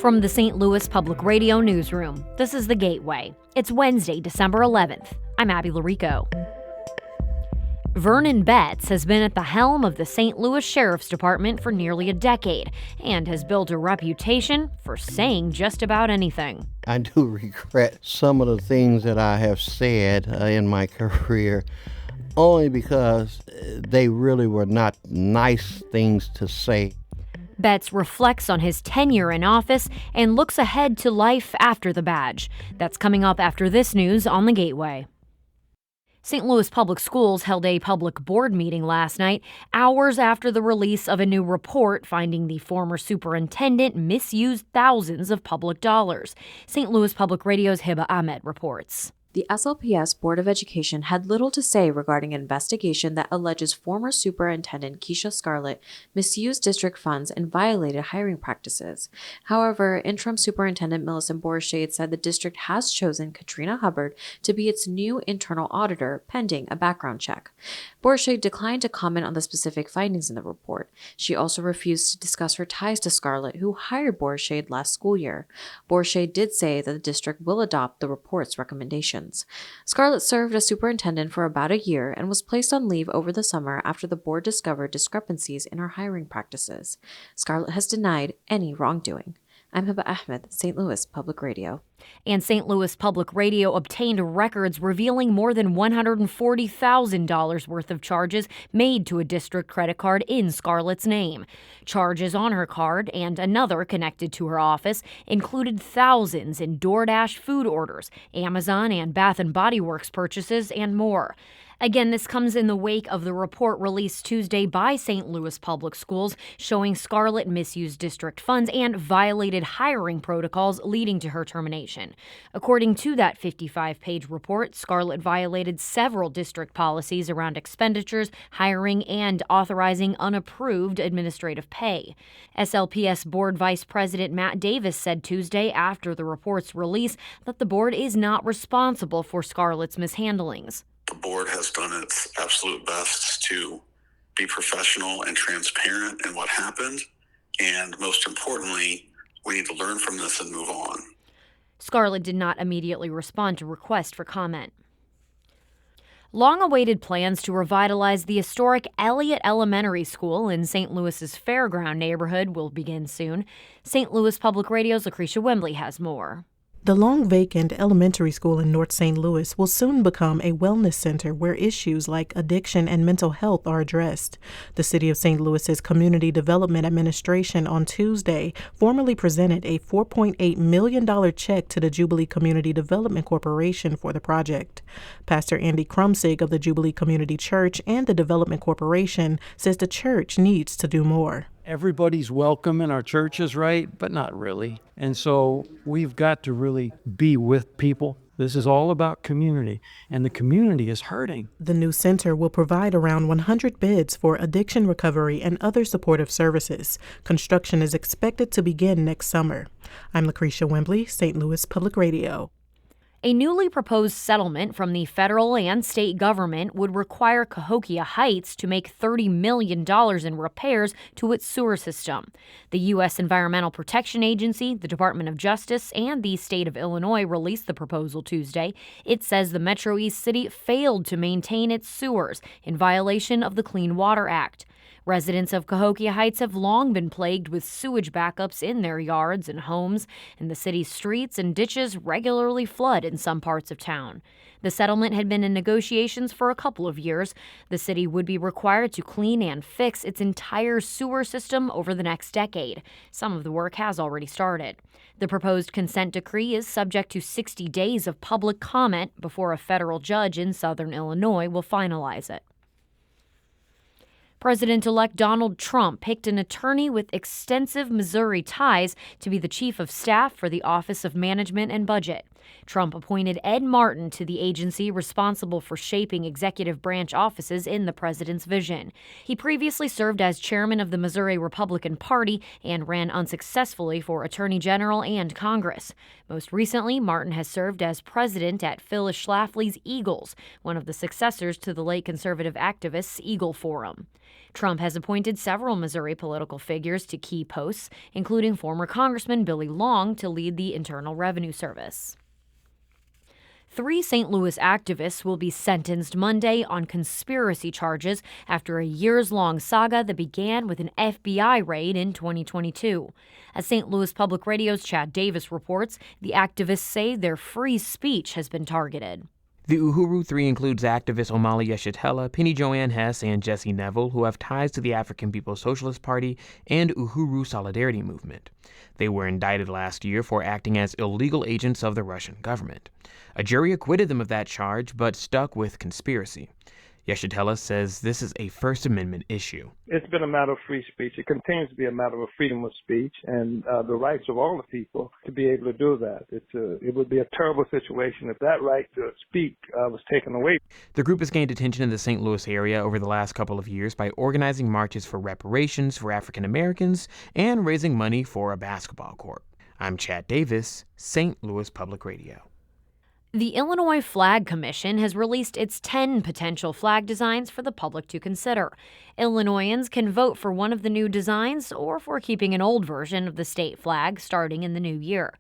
From the St. Louis Public Radio newsroom, this is The Gateway. It's Wednesday, December 11th. I'm Abby Larico. Vernon Betts has been at the helm of the St. Louis Sheriff's Department for nearly a decade and has built a reputation for saying just about anything. I do regret some of the things that I have said in my career, only because they really were not nice things to say. Betts reflects on his tenure in office and looks ahead to life after the badge. That's coming up after this news on The Gateway. St. Louis Public Schools held a public board meeting last night, hours after the release of a new report finding the former superintendent misused thousands of public dollars. St. Louis Public Radio's Hiba Ahmed reports. The SLPS Board of Education had little to say regarding an investigation that alleges former Superintendent Keisha Scarlett misused district funds and violated hiring practices. However, Interim Superintendent Millicent Borshade said the district has chosen Katrina Hubbard to be its new internal auditor, pending a background check. Borshade declined to comment on the specific findings in the report. She also refused to discuss her ties to Scarlett, who hired Borshade last school year. Borshade did say that the district will adopt the report's recommendations. Scarlett served as superintendent for about a year and was placed on leave over the summer after the board discovered discrepancies in her hiring practices. Scarlett has denied any wrongdoing. I'm Hiba Ahmed, St. Louis Public Radio. And St. Louis Public Radio obtained records revealing more than $140,000 worth of charges made to a district credit card in Scarlett's name. Charges on her card and another connected to her office included thousands in DoorDash food orders, Amazon and Bath & Body Works purchases, and more. Again, this comes in the wake of the report released Tuesday by St. Louis Public Schools showing Scarlett misused district funds and violated hiring protocols leading to her termination. According to that 55-page report, Scarlett violated several district policies around expenditures, hiring, and authorizing unapproved administrative pay. SLPS Board Vice President Matt Davis said Tuesday after the report's release that the board is not responsible for Scarlett's mishandlings. The board has done its absolute best to be professional and transparent in what happened. And most importantly, we need to learn from this and move on. Scarlett did not immediately respond to requests for comment. Long-awaited plans to revitalize the historic Elliott Elementary School in St. Louis's Fairground neighborhood will begin soon. St. Louis Public Radio's Lucretia Wembley has more. The long-vacant elementary school in North St. Louis will soon become a wellness center where issues like addiction and mental health are addressed. The City of St. Louis's Community Development Administration on Tuesday formally presented a $4.8 million check to the Jubilee Community Development Corporation for the project. Pastor Andy Krumsig of the Jubilee Community Church and the Development Corporation says the church needs to do more. Everybody's welcome in our churches, right? But not really. And so we've got to really be with people. This is all about community, and the community is hurting. The new center will provide around 100 beds for addiction recovery and other supportive services. Construction is expected to begin next summer. I'm Lucretia Wembley, St. Louis Public Radio. A newly proposed settlement from the federal and state government would require Cahokia Heights to make $30 million in repairs to its sewer system. The U.S. Environmental Protection Agency, the Department of Justice, and the state of Illinois released the proposal Tuesday. It says the Metro East City failed to maintain its sewers in violation of the Clean Water Act. Residents of Cahokia Heights have long been plagued with sewage backups in their yards and homes, and the city's streets and ditches regularly flood in some parts of town. The settlement had been in negotiations for a couple of years. The city would be required to clean and fix its entire sewer system over the next decade. Some of the work has already started. The proposed consent decree is subject to 60 days of public comment before a federal judge in southern Illinois will finalize it. President-elect Donald Trump picked an attorney with extensive Missouri ties to be the chief of staff for the Office of Management and Budget. Trump appointed Ed Martin to the agency responsible for shaping executive branch offices in the president's vision. He previously served as chairman of the Missouri Republican Party and ran unsuccessfully for Attorney General and Congress. Most recently, Martin has served as president at Phyllis Schlafly's Eagles, one of the successors to the late conservative activists' Eagle Forum. Trump has appointed several Missouri political figures to key posts, including former Congressman Billy Long to lead the Internal Revenue Service. 3 St. Louis activists will be sentenced Monday on conspiracy charges after a years-long saga that began with an FBI raid in 2022. As St. Louis Public Radio's Chad Davis reports, the activists say their free speech has been targeted. The Uhuru Three includes activists Omali Yeshitela, Penny Joanne Hess, and Jesse Neville, who have ties to the African People's Socialist Party and Uhuru Solidarity Movement. They were indicted last year for acting as illegal agents of the Russian government. A jury acquitted them of that charge, but stuck with conspiracy. Yeshitela says this is a First Amendment issue. It's been a matter of free speech. It continues to be a matter of freedom of speech and the rights of all the people to be able to do that. It would be a terrible situation if that right to speak was taken away. The group has gained attention in the St. Louis area over the last couple of years by organizing marches for reparations for African Americans and raising money for a basketball court. I'm Chad Davis, St. Louis Public Radio. The Illinois Flag Commission has released its 10 potential flag designs for the public to consider. Illinoisans can vote for one of the new designs or for keeping an old version of the state flag starting in the new year.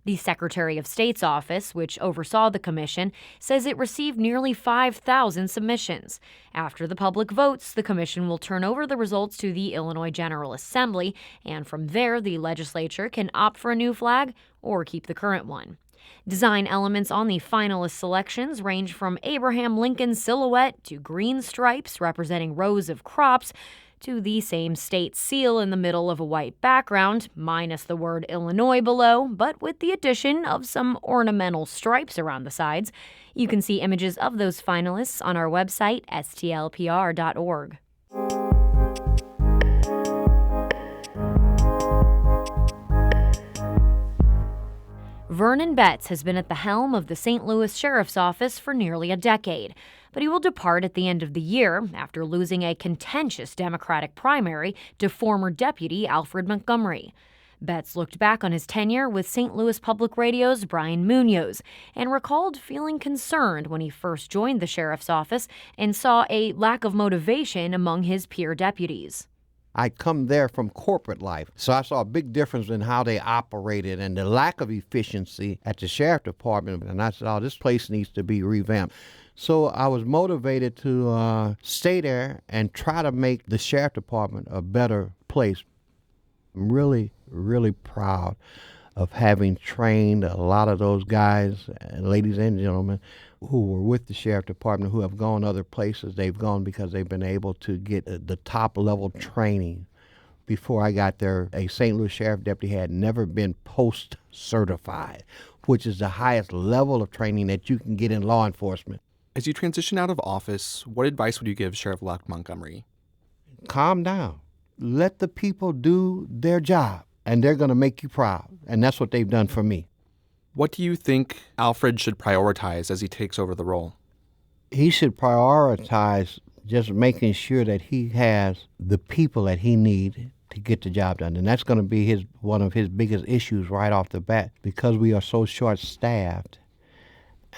The Secretary of State's office, which oversaw the commission, says it received nearly 5,000 submissions. After the public votes, the commission will turn over the results to the Illinois General Assembly, and from there the legislature can opt for a new flag or keep the current one. Design elements on the finalist selections range from Abraham Lincoln's silhouette to green stripes representing rows of crops to the same state seal in the middle of a white background, minus the word Illinois below, but with the addition of some ornamental stripes around the sides. You can see images of those finalists on our website, STLPR.org. Vernon Betts has been at the helm of the St. Louis Sheriff's Office for nearly a decade, but he will depart at the end of the year after losing a contentious Democratic primary to former Deputy Alfred Montgomery. Betts looked back on his tenure with St. Louis Public Radio's Brian Munoz and recalled feeling concerned when he first joined the sheriff's office and saw a lack of motivation among his peer deputies. I come there from corporate life, so I saw a big difference in how they operated and the lack of efficiency at the sheriff department. And I said, oh, this place needs to be revamped. So I was motivated to stay there and try to make the sheriff department a better place. I'm really, really proud of having trained a lot of those guys, ladies and gentlemen, who were with the sheriff department, who have gone other places. They've gone because they've been able to get the top level training. Before I got there, a St. Louis sheriff deputy had never been post certified, which is the highest level of training that you can get in law enforcement. As you transition out of office, what advice would you give Sheriff-elect Montgomery? Calm down. Let the people do their job, and they're going to make you proud. And that's what they've done for me. What do you think Alfred should prioritize as he takes over the role? He should prioritize just making sure that he has the people that he needs to get the job done. And that's going to be one of his biggest issues right off the bat, because we are so short-staffed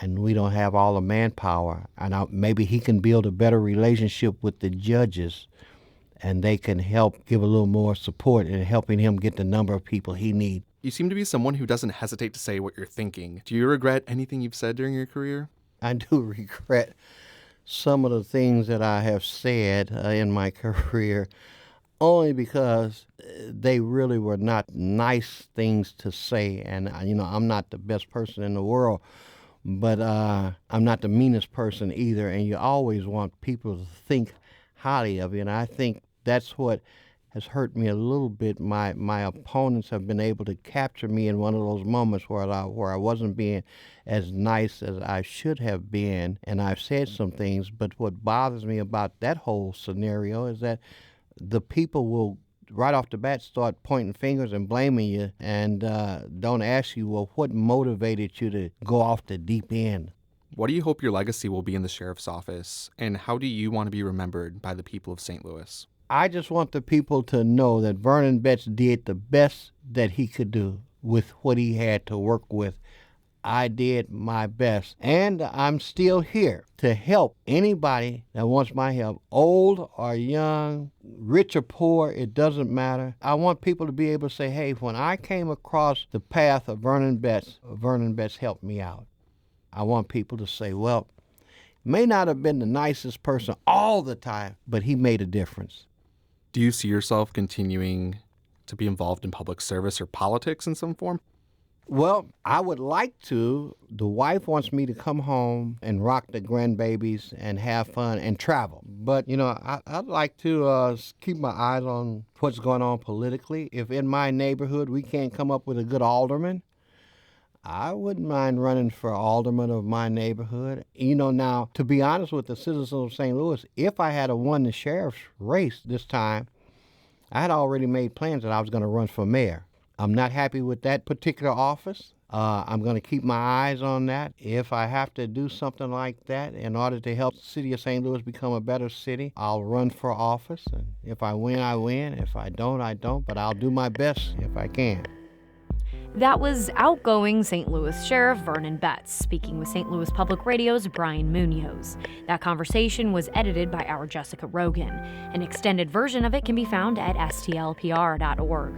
and we don't have all the manpower. And maybe he can build a better relationship with the judges, and they can help give a little more support in helping him get the number of people he needs. You seem to be someone who doesn't hesitate to say what you're thinking. Do you regret anything you've said during your career? I do regret some of the things that I have said in my career, only because they really were not nice things to say. And, I'm not the best person in the world, but I'm not the meanest person either. And you always want people to think highly of you. And I think that's what has hurt me a little bit. My opponents have been able to capture me in one of those moments where I wasn't being as nice as I should have been, and I've said some things. But what bothers me about that whole scenario is that the people will, right off the bat, start pointing fingers and blaming you, and don't ask you, well, what motivated you to go off the deep end? What do you hope your legacy will be in the sheriff's office, and how do you want to be remembered by the people of St. Louis? I just want the people to know that Vernon Betts did the best that he could do with what he had to work with I did my best, and I'm still here to help anybody that wants my help, old or young, rich or poor, it doesn't matter. I want people to be able to say, hey, when I came across the path of Vernon Betts helped me out. I want people to say, well, may not have been the nicest person all the time, but he made a difference. Do you see yourself continuing to be involved in public service or politics in some form? Well, I would like to. The wife wants me to come home and rock the grandbabies and have fun and travel. But, I'd like to keep my eyes on what's going on politically. If in my neighborhood we can't come up with a good alderman, I wouldn't mind running for alderman of my neighborhood. Now, to be honest with the citizens of St. Louis, if I had won the sheriff's race this time, I had already made plans that I was going to run for mayor. I'm not happy with that particular office. I'm going to keep my eyes on that. If I have to do something like that in order to help the city of St. Louis become a better city, I'll run for office. And if I win, I win. If I don't, I don't. But I'll do my best if I can. That was outgoing St. Louis Sheriff Vernon Betts speaking with St. Louis Public Radio's Brian Munoz. That conversation was edited by our Jessica Rogan. An extended version of it can be found at STLPR.org.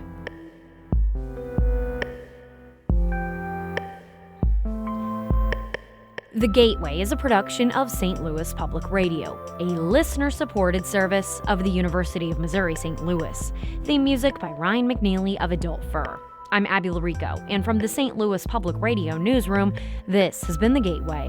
The Gateway is a production of St. Louis Public Radio, a listener-supported service of the University of Missouri-St. Louis. Theme music by Ryan McNeely of Adult Fur. I'm Abby Larico, and from the St. Louis Public Radio newsroom, this has been The Gateway.